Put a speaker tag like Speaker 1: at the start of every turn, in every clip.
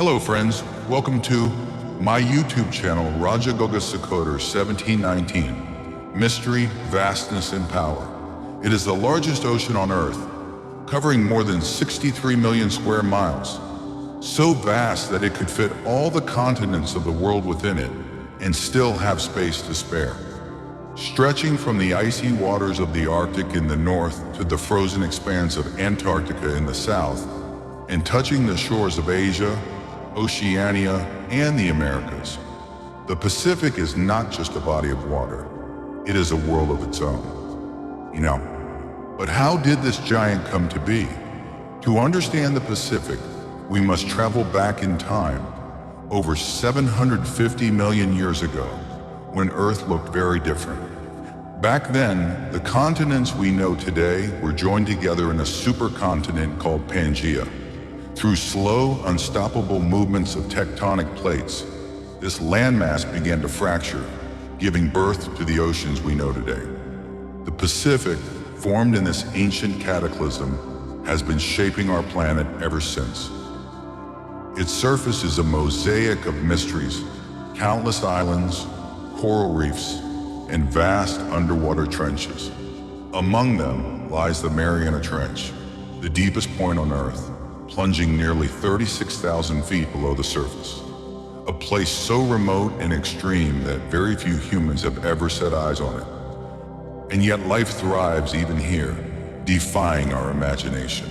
Speaker 1: Hello friends, welcome to my YouTube channel Rajagoga Sakotar 1719, Mystery, Vastness and Power. It is the largest ocean on Earth, covering more than 63 million square miles. So vast that it could fit all the continents of the world within it and still have space to spare. Stretching from the icy waters of the Arctic in the north to the frozen expanse of Antarctica in the south, and touching the shores of Asia, Oceania, and the Americas. The Pacific is not just a body of water, it is a world of its own. But how did this giant come to be? To understand the Pacific, we must travel back in time, over 750 million years ago, when Earth looked very different. Back then, the continents we know today were joined together in a supercontinent called Pangaea. Through slow, unstoppable movements of tectonic plates, this landmass began to fracture, giving birth to the oceans we know today. The Pacific, formed in this ancient cataclysm, has been shaping our planet ever since. Its surface is a mosaic of mysteries, countless islands, coral reefs, and vast underwater trenches. Among them lies the Mariana Trench, the deepest point on Earth, plunging nearly 36,000 feet below the surface. A place so remote and extreme that very few humans have ever set eyes on it. And yet life thrives even here, defying our imagination.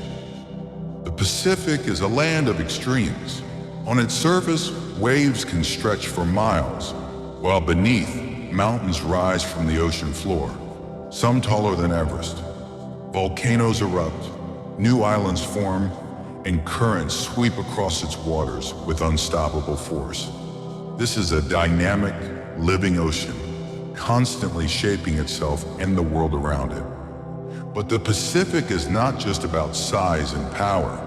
Speaker 1: The Pacific is a land of extremes. On its surface, waves can stretch for miles, while beneath, mountains rise from the ocean floor, some taller than Everest. Volcanoes erupt, new islands form, and currents sweep across its waters with unstoppable force. This is a dynamic, living ocean, constantly shaping itself and the world around it. But the Pacific is not just about size and power.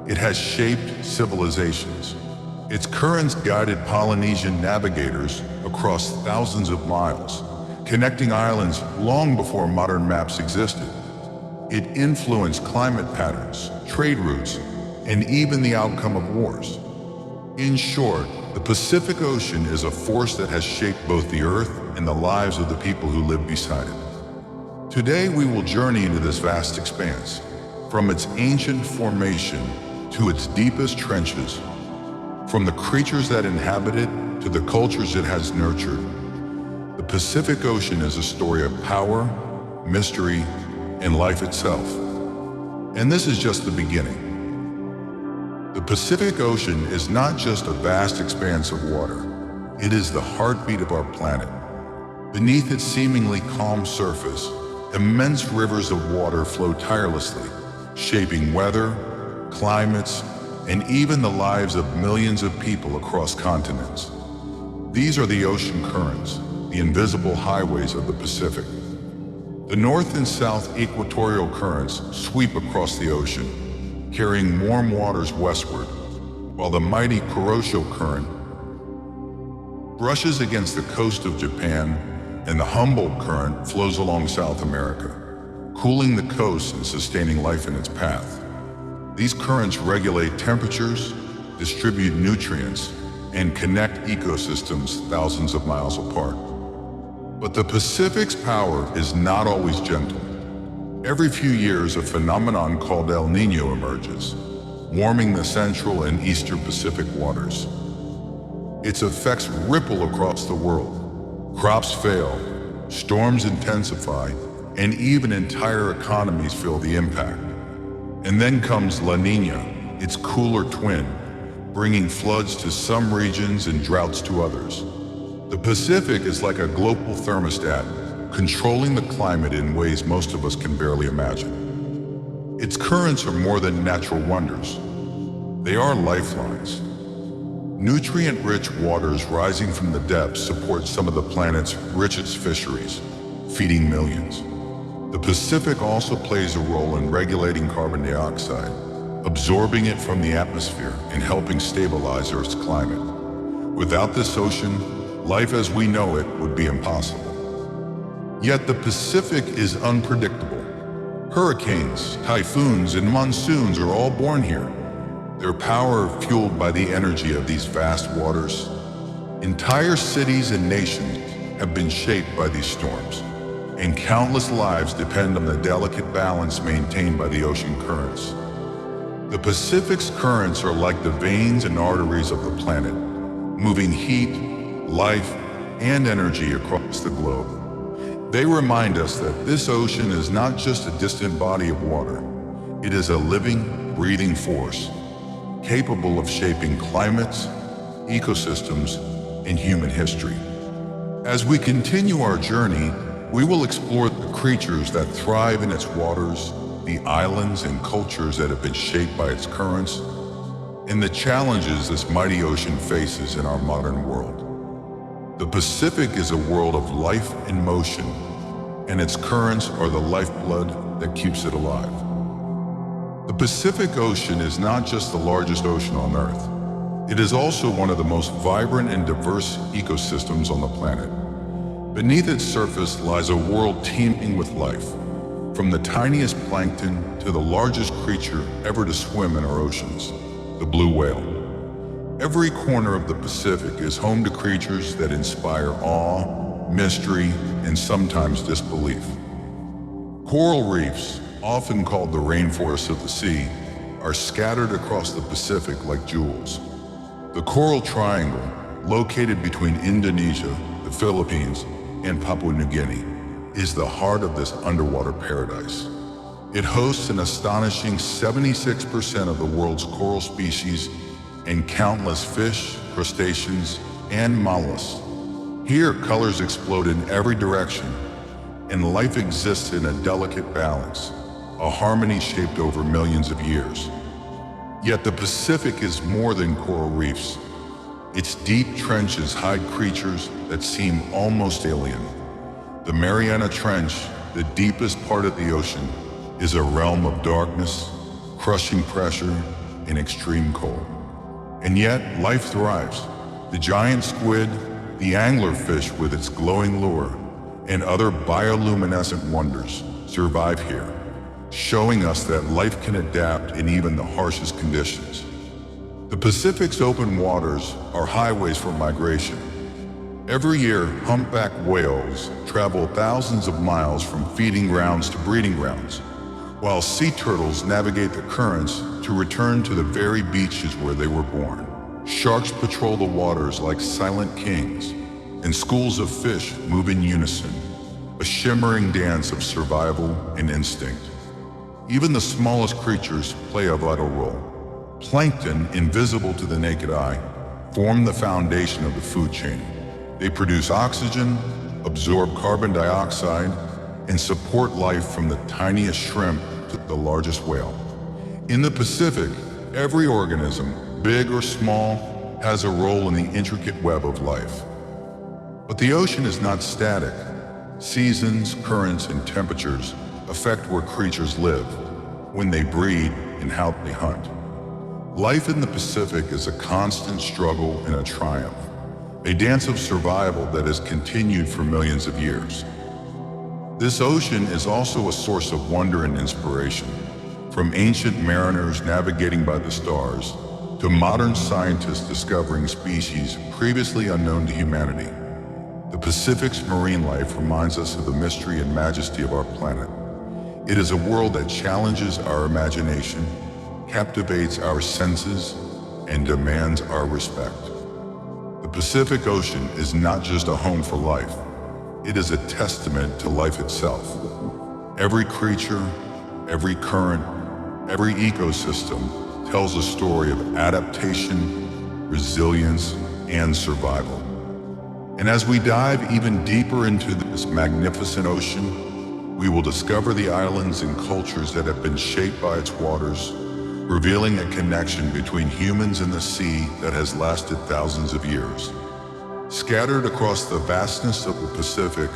Speaker 1: It has shaped civilizations. Its currents guided Polynesian navigators across thousands of miles, connecting islands long before modern maps existed. It influenced climate patterns, trade routes, and even the outcome of wars. In short, the Pacific Ocean is a force that has shaped both the Earth and the lives of the people who live beside it. Today we will journey into this vast expanse, from its ancient formation to its deepest trenches, from the creatures that inhabit it to the cultures it has nurtured. The Pacific Ocean is a story of power, mystery, and life itself. And this is just the beginning. The Pacific Ocean is not just a vast expanse of water. It is the heartbeat of our planet. Beneath its seemingly calm surface, immense rivers of water flow tirelessly, shaping weather, climates, and even the lives of millions of people across continents. These are the ocean currents, the invisible highways of the Pacific. The north and south equatorial currents sweep across the ocean, carrying warm waters westward, while the mighty Kuroshio current brushes against the coast of Japan, and the Humboldt current flows along South America, cooling the coast and sustaining life in its path. These currents regulate temperatures, distribute nutrients, and connect ecosystems thousands of miles apart. But the Pacific's power is not always gentle. Every few years, a phenomenon called El Niño emerges, warming the central and eastern Pacific waters. Its effects ripple across the world. Crops fail, storms intensify, and even entire economies feel the impact. And then comes La Niña, its cooler twin, bringing floods to some regions and droughts to others. The Pacific is like a global thermostat, controlling the climate in ways most of us can barely imagine. Its currents are more than natural wonders. They are lifelines. Nutrient-rich waters rising from the depths support some of the planet's richest fisheries, feeding millions. The Pacific also plays a role in regulating carbon dioxide, absorbing it from the atmosphere and helping stabilize Earth's climate. Without this ocean, life as we know it would be impossible. Yet the Pacific is unpredictable. Hurricanes, typhoons, and monsoons are all born here. their power fueled by the energy of these vast waters. Entire cities and nations have been shaped by these storms, and countless lives depend on the delicate balance maintained by the ocean currents. The Pacific's currents are like the veins and arteries of the planet, moving heat, life, and energy across the globe. They remind us that this ocean is not just a distant body of water. It is a living, breathing force, capable of shaping climates, ecosystems, and human history. As we continue our journey, we will explore the creatures that thrive in its waters, the islands and cultures that have been shaped by its currents, and the challenges this mighty ocean faces in our modern world. The Pacific is a world of life and motion, and its currents are the lifeblood that keeps it alive. The Pacific Ocean is not just the largest ocean on Earth. It is also one of the most vibrant and diverse ecosystems on the planet. Beneath its surface lies a world teeming with life, from the tiniest plankton to the largest creature ever to swim in our oceans, the blue whale. Every corner of the Pacific is home to creatures that inspire awe, mystery, and sometimes disbelief. Coral reefs, often called the rainforests of the sea, are scattered across the Pacific like jewels. The Coral Triangle, located between Indonesia, the Philippines, and Papua New Guinea, is the heart of this underwater paradise. It hosts an astonishing 76% of the world's coral species and countless fish, crustaceans, and mollusks. Here, colors explode in every direction, and life exists in a delicate balance, a harmony shaped over millions of years. Yet the Pacific is more than coral reefs. Its deep trenches hide creatures that seem almost alien. The Mariana Trench, the deepest part of the ocean, is a realm of darkness, crushing pressure, and extreme cold. And yet, life thrives. The giant squid, the anglerfish with its glowing lure, and other bioluminescent wonders survive here, showing us that life can adapt in even the harshest conditions. The Pacific's open waters are highways for migration. Every year, humpback whales travel thousands of miles from feeding grounds to breeding grounds, while sea turtles navigate the currents to return to the very beaches where they were born. Sharks patrol the waters like silent kings, and schools of fish move in unison, a shimmering dance of survival and instinct. Even the smallest creatures play a vital role. Plankton, invisible to the naked eye, form the foundation of the food chain. They produce oxygen, absorb carbon dioxide, and support life from the tiniest shrimp to the largest whale. In the Pacific, every organism, big or small, has a role in the intricate web of life. But the ocean is not static. Seasons, currents, and temperatures affect where creatures live, when they breed, and how they hunt. Life in the Pacific is a constant struggle and a triumph, a dance of survival that has continued for millions of years. This ocean is also a source of wonder and inspiration, from ancient mariners navigating by the stars to modern scientists discovering species previously unknown to humanity. The Pacific's marine life reminds us of the mystery and majesty of our planet. It is a world that challenges our imagination, captivates our senses, and demands our respect. The Pacific Ocean is not just a home for life. It is a testament to life itself. Every creature, every current, every ecosystem tells a story of adaptation, resilience, and survival. And as we dive even deeper into this magnificent ocean, we will discover the islands and cultures that have been shaped by its waters, revealing a connection between humans and the sea that has lasted thousands of years. Scattered across the vastness of the Pacific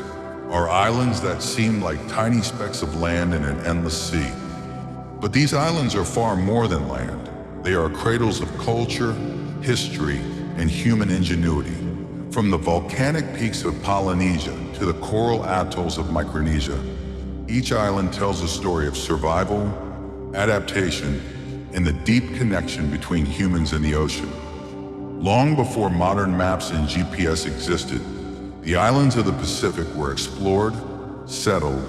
Speaker 1: are islands that seem like tiny specks of land in an endless sea. But these islands are far more than land. They are cradles of culture, history, and human ingenuity. From the volcanic peaks of Polynesia to the coral atolls of Micronesia, each island tells a story of survival, adaptation, and the deep connection between humans and the ocean. Long before modern maps and GPS existed, the islands of the Pacific were explored, settled,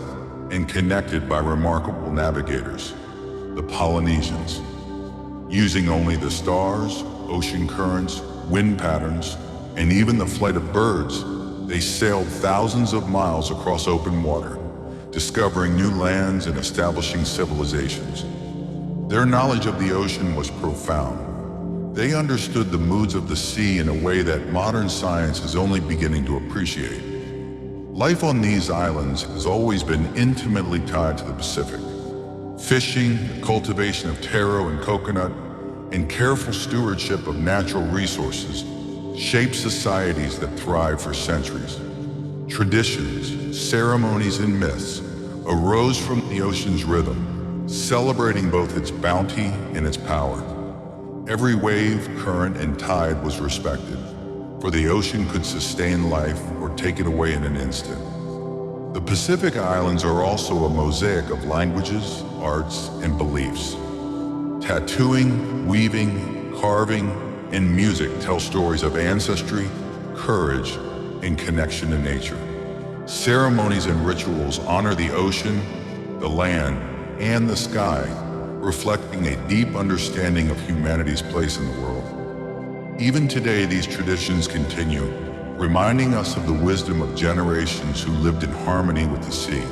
Speaker 1: and connected by remarkable navigators, the Polynesians. Using only the stars, ocean currents, wind patterns, and even the flight of birds, they sailed thousands of miles across open water, discovering new lands and establishing civilizations. Their knowledge of the ocean was profound. They understood the moods of the sea in a way that modern science is only beginning to appreciate. Life on these islands has always been intimately tied to the Pacific. Fishing, the cultivation of taro and coconut, and careful stewardship of natural resources shaped societies that thrived for centuries. Traditions, ceremonies, and myths arose from the ocean's rhythm, celebrating both its bounty and its power. Every wave, current, and tide was respected, for the ocean could sustain life or take it away in an instant. The Pacific Islands are also a mosaic of languages, arts, and beliefs. Tattooing, weaving, carving, and music tell stories of ancestry, courage, and connection to nature. Ceremonies and rituals honor the ocean, the land, and the sky, reflecting a deep understanding of humanity's place in the world. Even today, these traditions continue, reminding us of the wisdom of generations who lived in harmony with the sea.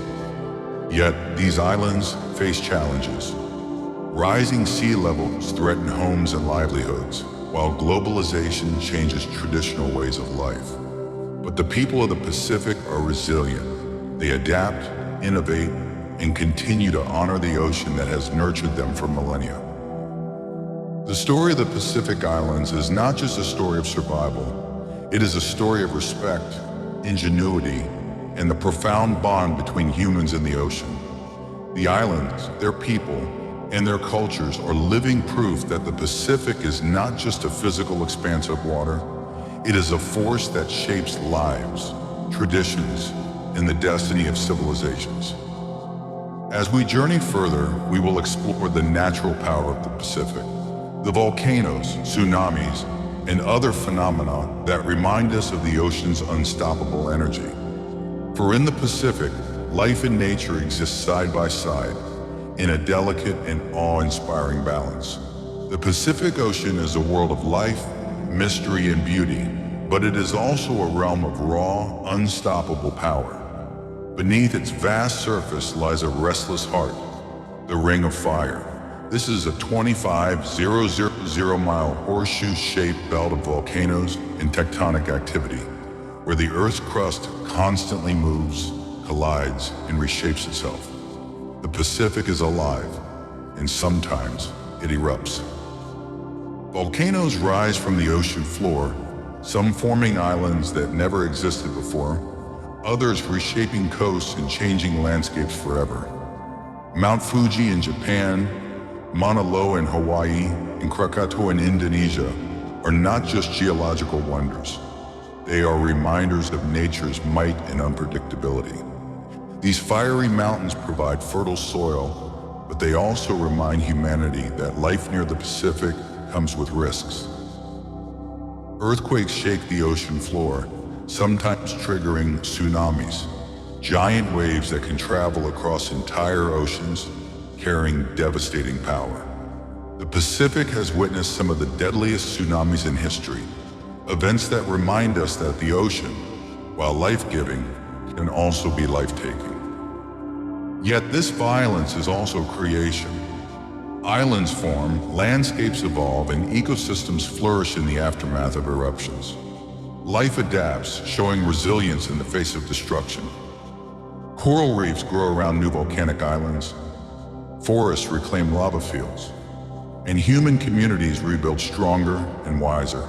Speaker 1: Yet, these islands face challenges. Rising sea levels threaten homes and livelihoods, while globalization changes traditional ways of life. But the people of the Pacific are resilient. They adapt, innovate, and continue to honor the ocean that has nurtured them for millennia. The story of the Pacific Islands is not just a story of survival. It is a story of respect, ingenuity, and the profound bond between humans and the ocean. The islands, their people, and their cultures are living proof that the Pacific is not just a physical expanse of water. It is a force that shapes lives, traditions, and the destiny of civilizations. As we journey further, we will explore the natural power of the Pacific, the volcanoes, tsunamis, and other phenomena that remind us of the ocean's unstoppable energy. For in the Pacific, life and nature exist side by side, in a delicate and awe-inspiring balance. The Pacific Ocean is a world of life, mystery, and beauty, but it is also a realm of raw, unstoppable power. Beneath its vast surface lies a restless heart, the Ring of Fire. This is a 25,000-mile horseshoe-shaped belt of volcanoes and tectonic activity, where the Earth's crust constantly moves, collides, and reshapes itself. The Pacific is alive, and sometimes it erupts. Volcanoes rise from the ocean floor, some forming islands that never existed before, others reshaping coasts and changing landscapes forever. Mount Fuji in Japan, Mauna Loa in Hawaii, and Krakatoa in Indonesia are not just geological wonders. They are reminders of nature's might and unpredictability. These fiery mountains provide fertile soil, but they also remind humanity that life near the Pacific comes with risks. Earthquakes shake the ocean floor, sometimes triggering tsunamis, giant waves that can travel across entire oceans, carrying devastating power. The Pacific has witnessed some of the deadliest tsunamis in history, events that remind us that the ocean, while life-giving, can also be life-taking. Yet this violence is also creation. Islands form, landscapes evolve, and ecosystems flourish in the aftermath of eruptions. Life adapts, showing resilience in the face of destruction. Coral reefs grow around new volcanic islands, forests reclaim lava fields, and human communities rebuild stronger and wiser.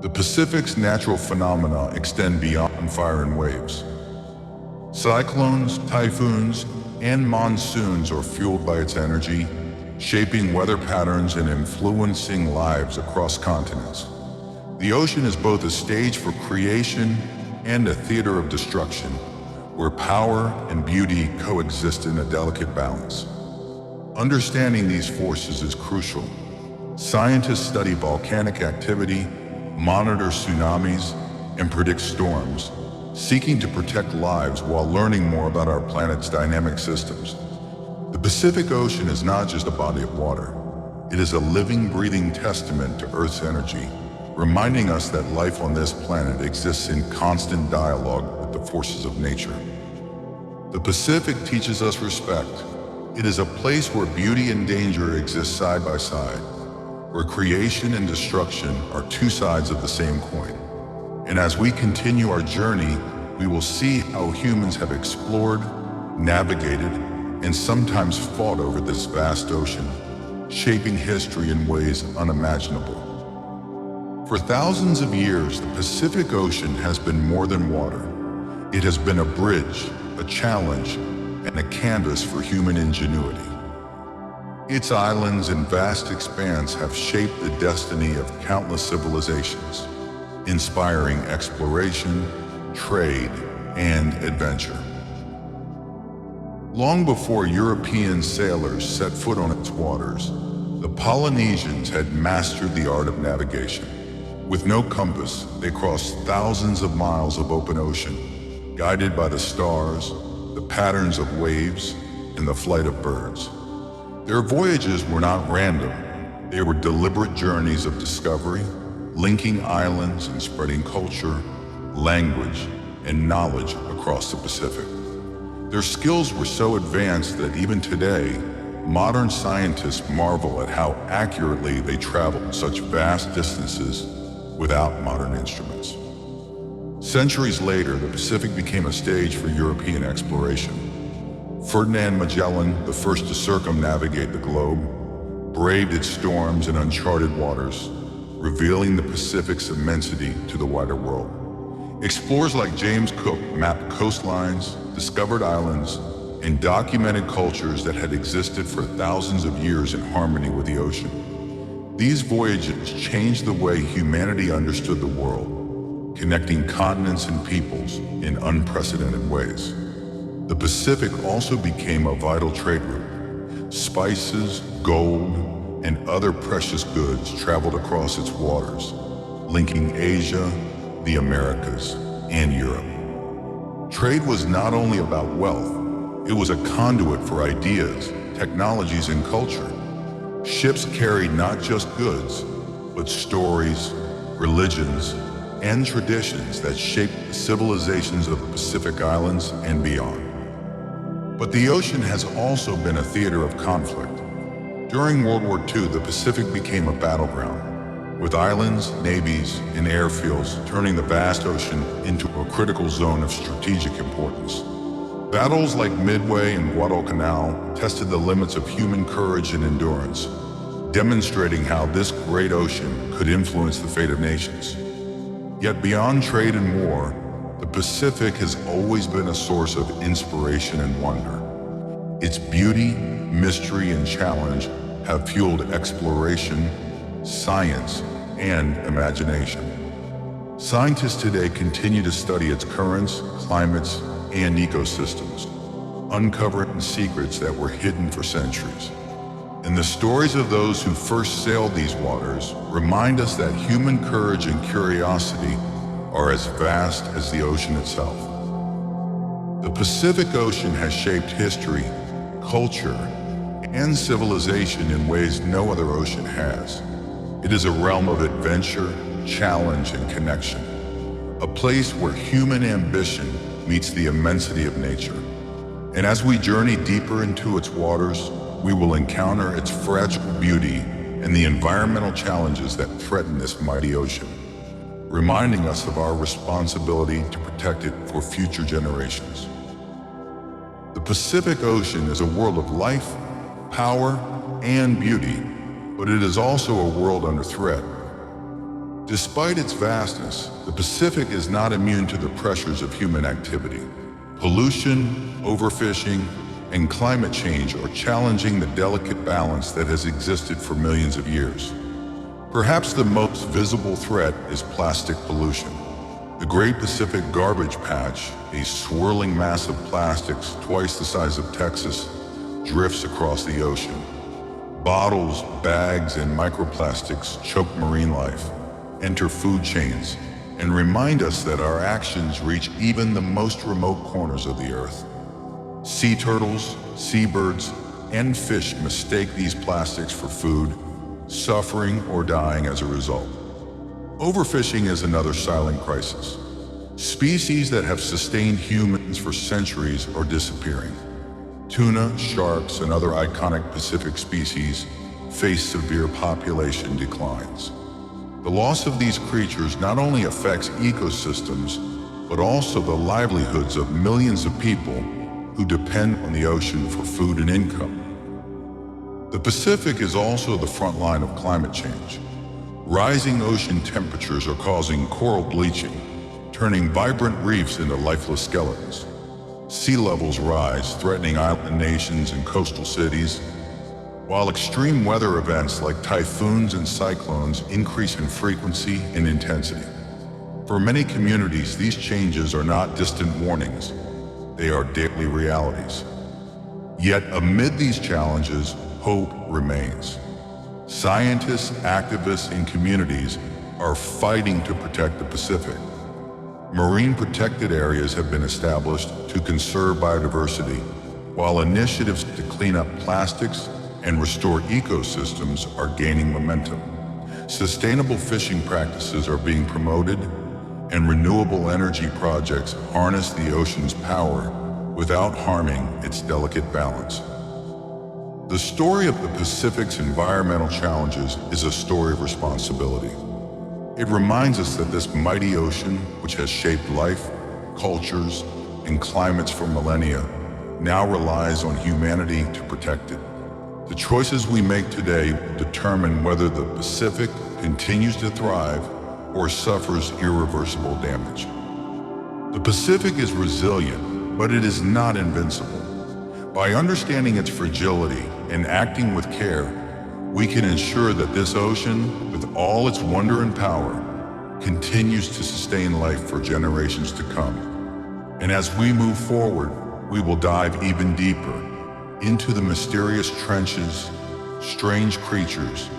Speaker 1: The Pacific's natural phenomena extend beyond fire and waves. Cyclones, typhoons, and monsoons are fueled by its energy, shaping weather patterns and influencing lives across continents. The ocean is both a stage for creation and a theater of destruction, where power and beauty coexist in a delicate balance. Understanding these forces is crucial. Scientists study volcanic activity, monitor tsunamis, and predict storms, seeking to protect lives while learning more about our planet's dynamic systems. The Pacific Ocean is not just a body of water. It is a living, breathing testament to Earth's energy, reminding us that life on this planet exists in constant dialogue with the forces of nature. The Pacific teaches us respect. It is a place where beauty and danger exist side by side, where creation and destruction are two sides of the same coin. And as we continue our journey, we will see how humans have explored, navigated, and sometimes fought over this vast ocean, shaping history in ways unimaginable. For thousands of years, the Pacific Ocean has been more than water. It has been a bridge, a challenge, and a canvas for human ingenuity. Its islands and vast expanse have shaped the destiny of countless civilizations, inspiring exploration, trade, and adventure. Long before European sailors set foot on its waters, the Polynesians had mastered the art of navigation. With no compass, they crossed thousands of miles of open ocean, guided by the stars, the patterns of waves, and the flight of birds. Their voyages were not random. They were deliberate journeys of discovery, linking islands and spreading culture, language, and knowledge across the Pacific. Their skills were so advanced that even today, modern scientists marvel at how accurately they traveled such vast distances without modern instruments. Centuries later, the Pacific became a stage for European exploration. Ferdinand Magellan, the first to circumnavigate the globe, braved its storms and uncharted waters, revealing the Pacific's immensity to the wider world. Explorers like James Cook mapped coastlines, discovered islands, and documented cultures that had existed for thousands of years in harmony with the ocean. These voyages changed the way humanity understood the world, connecting continents and peoples in unprecedented ways. The Pacific also became a vital trade route. Spices, gold, and other precious goods traveled across its waters, linking Asia, the Americas, and Europe. Trade was not only about wealth, it was a conduit for ideas, technologies, and culture. Ships carried not just goods, but stories, religions, and traditions that shaped the civilizations of the Pacific Islands and beyond. But the ocean has also been a theater of conflict. During World War II, the Pacific became a battleground, with islands, navies, and airfields turning the vast ocean into a critical zone of strategic importance. Battles like Midway and Guadalcanal tested the limits of human courage and endurance, demonstrating how this great ocean could influence the fate of nations. Yet beyond trade and war, the Pacific has always been a source of inspiration and wonder. Its beauty, mystery, and challenge have fueled exploration, science, and imagination. Scientists today continue to study its currents, climates, and ecosystems, uncovering secrets that were hidden for centuries. And the stories of those who first sailed these waters remind us that human courage and curiosity are as vast as the ocean itself. The Pacific Ocean has shaped history, culture, and civilization in ways no other ocean has. It is a realm of adventure, challenge, and connection, a place where human ambition meets the immensity of nature. And as we journey deeper into its waters, we will encounter its fragile beauty and the environmental challenges that threaten this mighty ocean, reminding us of our responsibility to protect it for future generations. The Pacific Ocean is a world of life, power, and beauty, but it is also a world under threat. Despite its vastness, the Pacific is not immune to the pressures of human activity. Pollution, overfishing, and climate change are challenging the delicate balance that has existed for millions of years. Perhaps the most visible threat is plastic pollution. The Great Pacific Garbage Patch, a swirling mass of plastics twice the size of Texas, drifts across the ocean. Bottles, bags, and microplastics choke marine life, enter food chains, and remind us that our actions reach even the most remote corners of the earth. Sea turtles, seabirds, and fish mistake these plastics for food, suffering or dying as a result. Overfishing is another silent crisis. Species that have sustained humans for centuries are disappearing. Tuna, sharks, and other iconic Pacific species face severe population declines. The loss of these creatures not only affects ecosystems, but also the livelihoods of millions of people who depend on the ocean for food and income. The Pacific is also the front line of climate change. Rising ocean temperatures are causing coral bleaching, turning vibrant reefs into lifeless skeletons. Sea levels rise, threatening island nations and coastal cities, while extreme weather events like typhoons and cyclones increase in frequency and intensity. For many communities, these changes are not distant warnings, they are daily realities. Yet amid these challenges, hope remains. Scientists, activists, and communities are fighting to protect the Pacific. Marine protected areas have been established to conserve biodiversity, while initiatives to clean up plastics and restore ecosystems are gaining momentum. Sustainable fishing practices are being promoted, and renewable energy projects harness the ocean's power without harming its delicate balance. The story of the Pacific's environmental challenges is a story of responsibility. It reminds us that this mighty ocean, which has shaped life, cultures, and climates for millennia, now relies on humanity to protect it. The choices we make today determine whether the Pacific continues to thrive or suffers irreversible damage. The Pacific is resilient, but it is not invincible. By understanding its fragility and acting with care, we can ensure that this ocean, with all its wonder and power, continues to sustain life for generations to come. And as we move forward, we will dive even deeper into the mysterious trenches, strange creatures,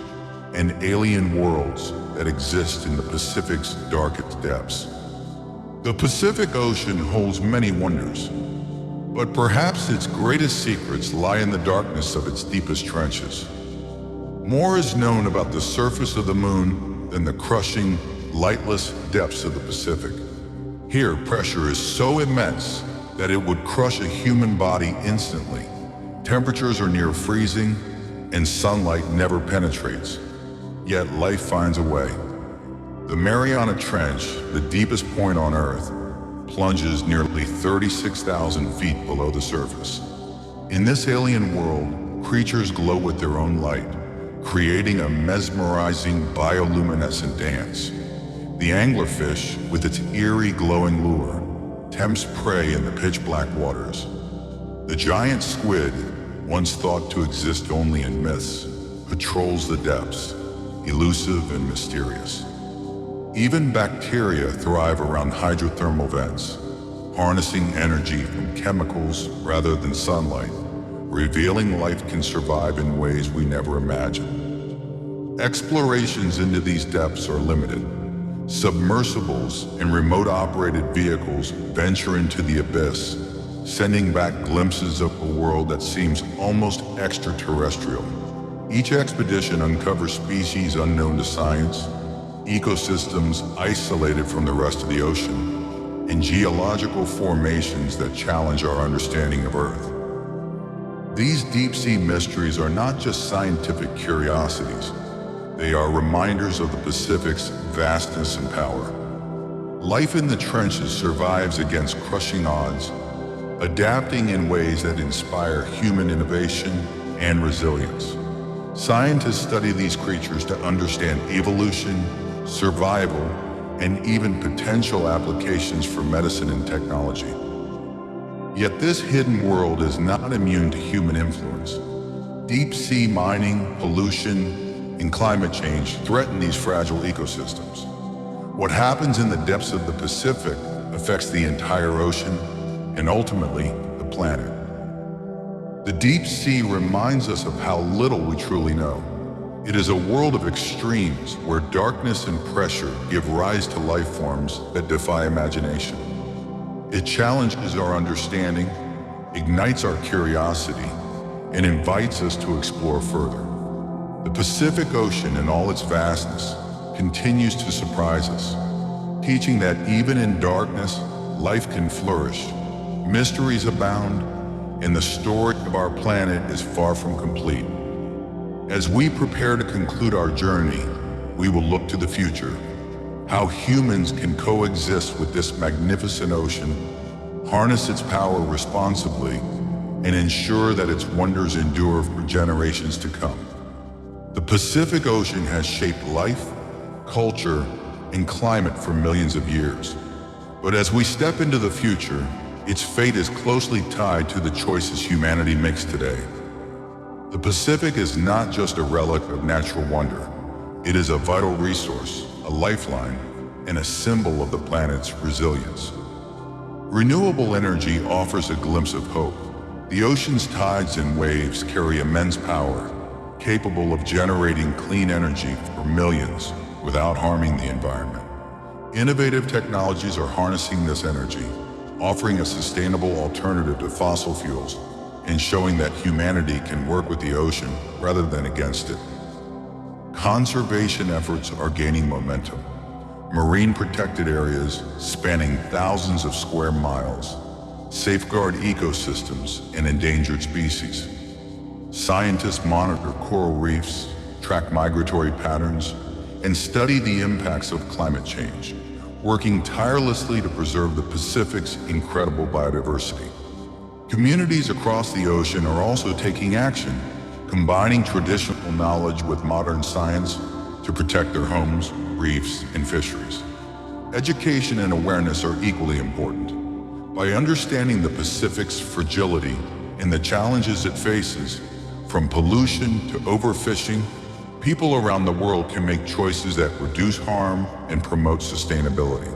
Speaker 1: and alien worlds that exist in the Pacific's darkest depths. The Pacific Ocean holds many wonders, but perhaps its greatest secrets lie in the darkness of its deepest trenches. More is known about the surface of the moon than the crushing, lightless depths of the Pacific. Here, pressure is so immense that it would crush a human body instantly. Temperatures are near freezing, and sunlight never penetrates. Yet life finds a way. The Mariana Trench, the deepest point on Earth, plunges nearly 36,000 feet below the surface. In this alien world, creatures glow with their own light, creating a mesmerizing bioluminescent dance. The anglerfish, with its eerie glowing lure, tempts prey in the pitch-black waters. The giant squid, once thought to exist only in myths, patrols the depths, elusive and mysterious. Even bacteria thrive around hydrothermal vents, harnessing energy from chemicals rather than sunlight, revealing life can survive in ways we never imagined. Explorations into these depths are limited. Submersibles and remote-operated vehicles venture into the abyss, sending back glimpses of a world that seems almost extraterrestrial. Each expedition uncovers species unknown to science, ecosystems isolated from the rest of the ocean, and geological formations that challenge our understanding of Earth. These deep-sea mysteries are not just scientific curiosities. They are reminders of the Pacific's vastness and power. Life in the trenches survives against crushing odds, adapting in ways that inspire human innovation and resilience. Scientists study these creatures to understand evolution, survival, and even potential applications for medicine and technology. Yet this hidden world is not immune to human influence. Deep-sea mining, pollution, and climate change threaten these fragile ecosystems. What happens in the depths of the Pacific affects the entire ocean and ultimately the planet. The deep sea reminds us of how little we truly know. It is a world of extremes where darkness and pressure give rise to life forms that defy imagination. It challenges our understanding, ignites our curiosity, and invites us to explore further. The Pacific Ocean in all its vastness continues to surprise us, teaching that even in darkness, life can flourish, mysteries abound, and the story of our planet is far from complete. As we prepare to conclude our journey, we will look to the future, how humans can coexist with this magnificent ocean, harness its power responsibly, and ensure that its wonders endure for generations to come. The Pacific Ocean has shaped life, culture, and climate for millions of years. But as we step into the future, its fate is closely tied to the choices humanity makes today. The Pacific is not just a relic of natural wonder. It is a vital resource, a lifeline, and a symbol of the planet's resilience. Renewable energy offers a glimpse of hope. The ocean's tides and waves carry immense power, capable of generating clean energy for millions without harming the environment. Innovative technologies are harnessing this energy, offering a sustainable alternative to fossil fuels and showing that humanity can work with the ocean rather than against it. Conservation efforts are gaining momentum. Marine protected areas spanning thousands of square miles safeguard ecosystems and endangered species. Scientists monitor coral reefs, track migratory patterns, and study the impacts of climate change, working tirelessly to preserve the Pacific's incredible biodiversity. Communities across the ocean are also taking action, combining traditional knowledge with modern science to protect their homes, reefs, and fisheries. Education and awareness are equally important. By understanding the Pacific's fragility and the challenges it faces, from pollution to overfishing, people around the world can make choices that reduce harm and promote sustainability.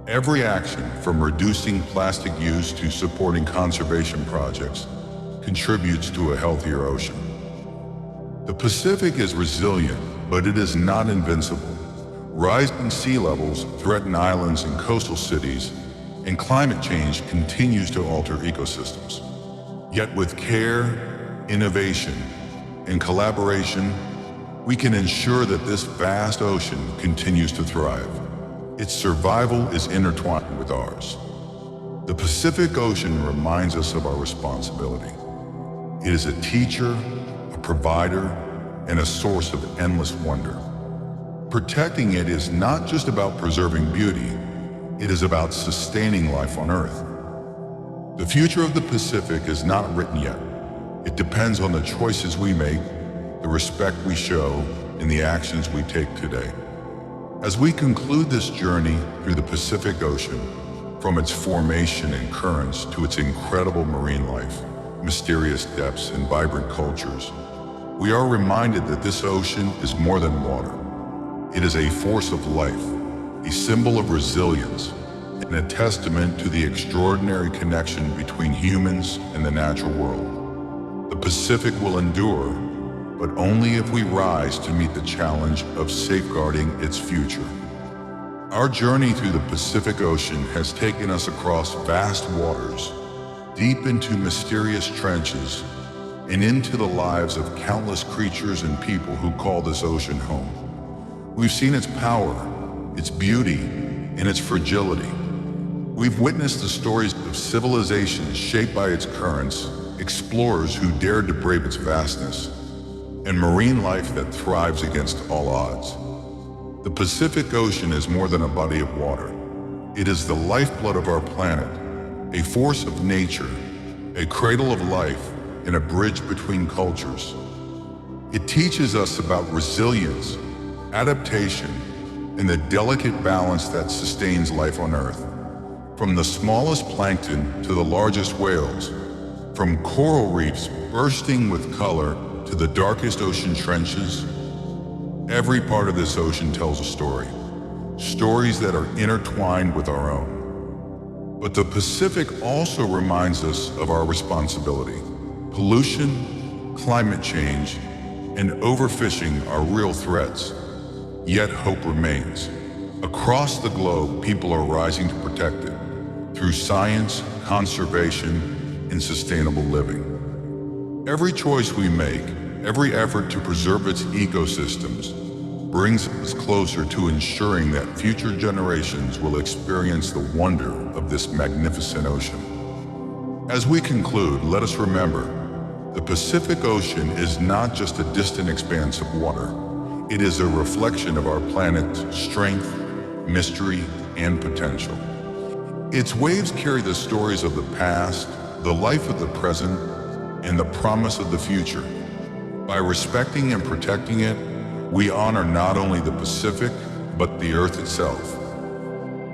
Speaker 1: Every action, from reducing plastic use to supporting conservation projects, contributes to a healthier ocean. The Pacific is resilient, but it is not invincible. Rising sea levels threaten islands and coastal cities, and climate change continues to alter ecosystems. Yet with care, innovation, and collaboration, we can ensure that this vast ocean continues to thrive. Its survival is intertwined with ours. The Pacific Ocean reminds us of our responsibility. It is a teacher, a provider, and a source of endless wonder. Protecting it is not just about preserving beauty, it is about sustaining life on Earth. The future of the Pacific is not written yet. It depends on the choices we make, the respect we show, and the actions we take today. As we conclude this journey through the Pacific Ocean, from its formation and currents to its incredible marine life, mysterious depths, and vibrant cultures, we are reminded that this ocean is more than water. It is a force of life, a symbol of resilience, and a testament to the extraordinary connection between humans and the natural world. The Pacific will endure, but only if we rise to meet the challenge of safeguarding its future. Our journey through the Pacific Ocean has taken us across vast waters, deep into mysterious trenches, and into the lives of countless creatures and people who call this ocean home. We've seen its power, its beauty, and its fragility. We've witnessed the stories of civilizations shaped by its currents, explorers who dared to brave its vastness, and marine life that thrives against all odds. The Pacific Ocean is more than a body of water. It is the lifeblood of our planet, a force of nature, a cradle of life, and a bridge between cultures. It teaches us about resilience, adaptation, and the delicate balance that sustains life on Earth. From the smallest plankton to the largest whales, from coral reefs bursting with color to the darkest ocean trenches, every part of this ocean tells a story. Stories that are intertwined with our own. But the Pacific also reminds us of our responsibility. Pollution, climate change, and overfishing are real threats, yet hope remains. Across the globe, people are rising to protect it through science, conservation, and sustainable living. Every choice we make, every effort to preserve its ecosystems, brings us closer to ensuring that future generations will experience the wonder of this magnificent ocean. As we conclude, let us remember, the Pacific Ocean is not just a distant expanse of water. It is a reflection of our planet's strength, mystery, and potential. Its waves carry the stories of the past, the life of the present, and the promise of the future. By respecting and protecting it, we honor not only the Pacific, but the Earth itself.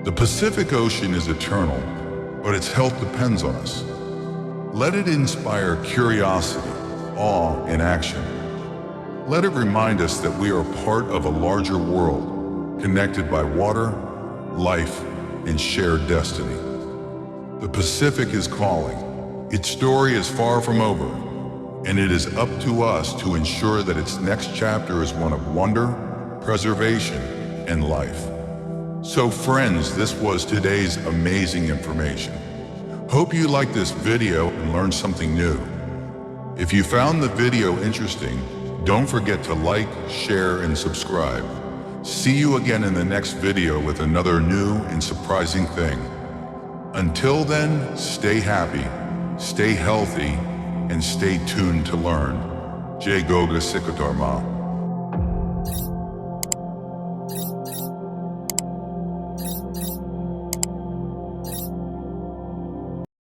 Speaker 1: The Pacific Ocean is eternal, but its health depends on us. Let it inspire curiosity, awe, and action. Let it remind us that we are part of a larger world, connected by water, life, and shared destiny. The Pacific is calling. Its story is far from over, and it is up to us to ensure that its next chapter is one of wonder, preservation, and life. So friends, this was today's amazing information. Hope you liked this video and learned something new. If you found the video interesting, don't forget to like, share, and subscribe. See you again in the next video with another new and surprising thing. Until then, stay happy, stay healthy, and stay tuned to learn. Jai Goga Sikatarma.